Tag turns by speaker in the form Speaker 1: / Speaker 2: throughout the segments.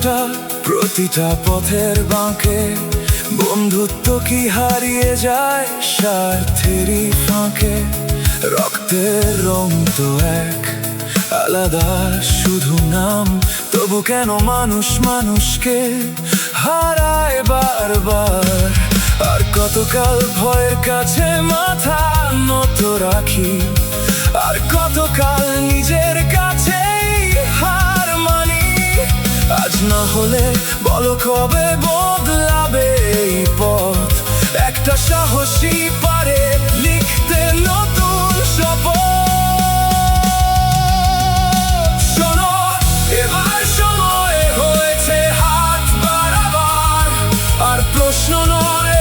Speaker 1: হাঁটা প্রতিটা পথের বাঁকে, বন্ধুত্ব কি হারিয়ে যায় স্বার্থেরই ফাঁকে। রক্তের রং তো এক, আলাদা শুধু নাম, তবু কেন মানুষ মানুষকে হারায় বারবার। আর কতকাল ভয়ের কাছে মাথা নত রাখি, আর কতকাল নিজের কাছেই হার মানি। আজ না হলে বলো কবে বদলাবে এই পথ, একটা সাহসী পারে লিখতে নতুন শপথ। শোনো, এবার সময় হয়েছে হাত বাড়াবার, আর প্রশ্ন নয়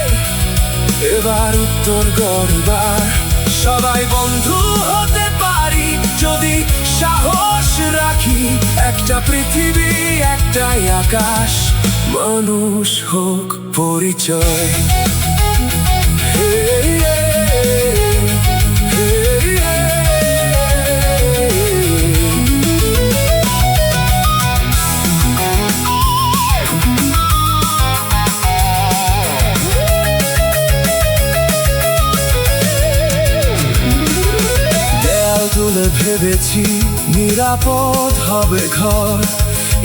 Speaker 1: এবার উত্তর গড়বার। সবাই বন্ধু হতে পারি যদি সাহস রাখি, একটা পৃথিবী একটাই আকাশ, মানুষ হোক পরিচয়। তুলে ভেবেছি নিরাপদ হবে ঘর,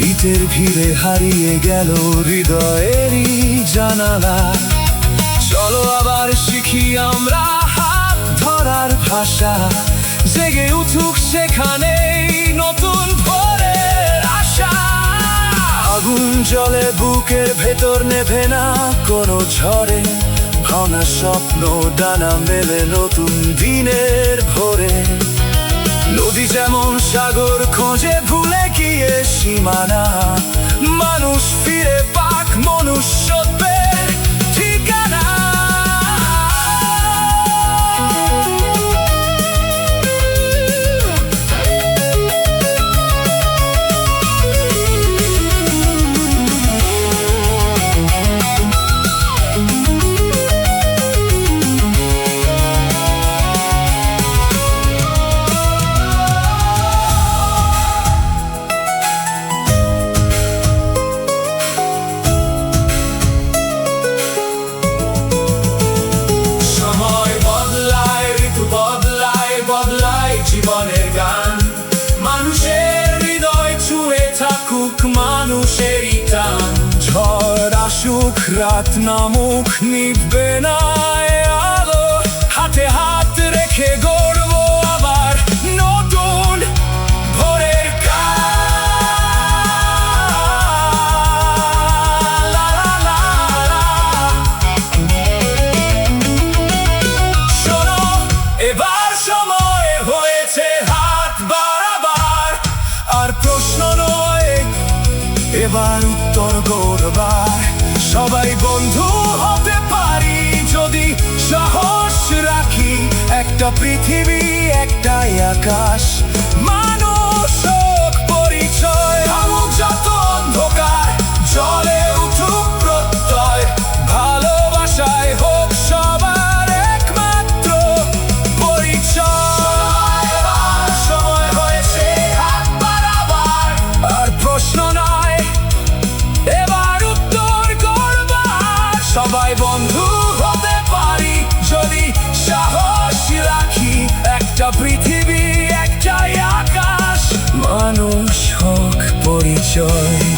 Speaker 1: ইটের ভিড়ে হারিয়ে গেল হৃদয়েরই জানালা। চলো আবার শিখি আমরা হাত ধরার ভাষা, জেগে উঠুক সেখানে নতুন ভোরের আশা। আগুন জ্বলে বুকের ভেতর, নেভে না কোনো ঝড়ে, ভাঙা স্বপ্ন ডানা মেলে নতুন দিনের ভোরে। নদী যেমন সাগর খোঁজে ভুলে গিয়ে সীমানা, মানুষ ফিরে পাক মনুষ্যত্বের ঠিকানা। জীবনের গান, মানুষের হৃদয় ছুঁয়ে থাকুক মানুষেরই টান। ঝড় আসুক রাত নামুক নিভবে না আলো, হাতে হাত রেখে গড়ব আবার নতুন ভোরের কাল। শোনো, এবার সময় হয়েছে হাত বাড়াবার, আর প্রশ্ন নয় এবার উত্তর গড়বার। সবাই বন্ধু হতে পারি যদি সাহস রাখি, একটা পৃথিবী একটাই আকাশ, মানুষ হোক পরিচয়। থামুক যত অন্ধকার, জলে উঠুক প্রত্যয়, ভালোবাসায় হোক সবার একমাত্র পরিচয়। সময় হয়েছে হাত বাড়াবার, আর প্রশ্ন নয় এবার উত্তর গড়বার। সবাই বন্ধু হতে পারি যদি সাহস রাখি, একটা পৃথিবী একটাই আকাশ, মানুষ হোক পরিচয়।